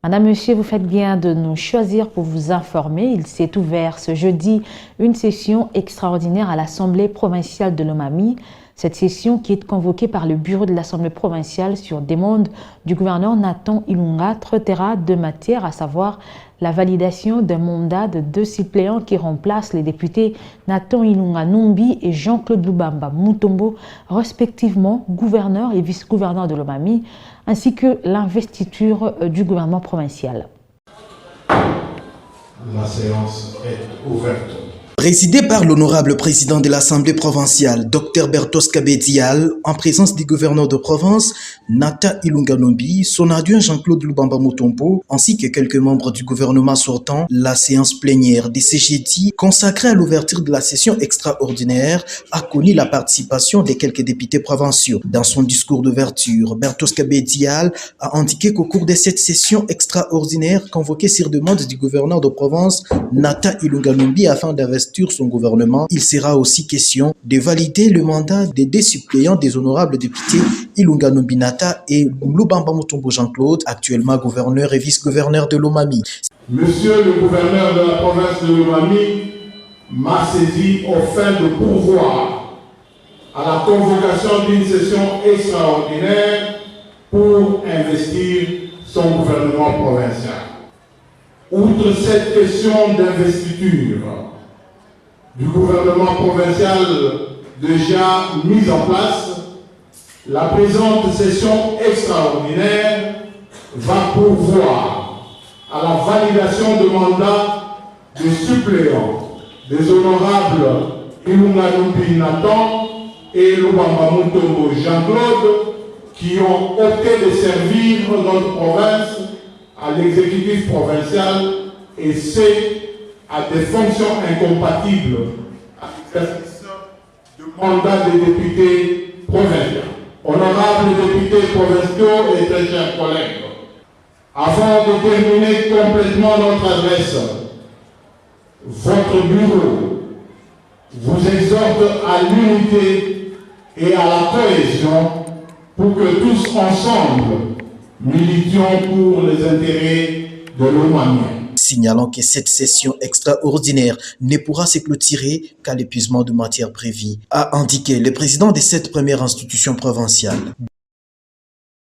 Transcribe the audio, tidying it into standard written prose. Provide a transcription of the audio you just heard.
Madame, Monsieur, vous faites bien de nous choisir pour vous informer. Il s'est ouvert ce jeudi une session extraordinaire à l'Assemblée provinciale de Lomami. Cette session qui est convoquée par le bureau de l'Assemblée provinciale sur demande du gouverneur Nathan Ilunga traitera deux matières, à savoir la validation d'un mandat de deux suppléants qui remplacent les députés Nathan Ilunga Numbi et Jean-Claude Lubamba Mutombo, respectivement gouverneur et vice-gouverneur de Lomami, ainsi que l'investiture du gouvernement provincial. La séance est ouverte. Présidé par l'honorable président de l'Assemblée provinciale, Dr Bertos Kabedial, en présence du gouverneur de province, Nathan Ilunga Numbi, son adjoint Jean-Claude Lubamba Mutombo, ainsi que quelques membres du gouvernement sortant, la séance plénière des CGT, consacrée à l'ouverture de la session extraordinaire, a connu la participation des quelques députés provinciaux. Dans son discours d'ouverture, Bertos Kabedial a indiqué qu'au cours de cette session extraordinaire, convoquée sur demande du gouverneur de province, Nathan Ilunga Numbi, afin d'investir son gouvernement, il sera aussi question de valider le mandat des deux suppléants des honorables députés Ilunga Numbi Nathan et Lubamba Mutombo Jean-Claude, actuellement gouverneur et vice-gouverneur de Lomami. Monsieur le gouverneur de la province de Lomami m'a saisi aux fins de pourvoir à la convocation d'une session extraordinaire pour investir son gouvernement provincial. Outre cette question d'investiture du gouvernement provincial déjà mise en place, la présente session extraordinaire va pourvoir à la validation de mandats de suppléants des honorables Ilunga Numbi Nathan et Lubamba Mutombo Jean-Claude qui ont opté de servir notre province à l'exécutif provincial et c'est à des fonctions incompatibles à l'exercice du mandat des députés provinciaux. Honorables députés provinciaux et très chers collègues, avant de terminer complètement notre adresse, votre bureau vous exhorte à l'unité et à la cohésion pour que tous ensemble militions pour les intérêts de Lomami. Signalant que cette session extraordinaire ne pourra se clôturer qu'à l'épuisement de matière prévue, a indiqué le président de cette première institution provinciale.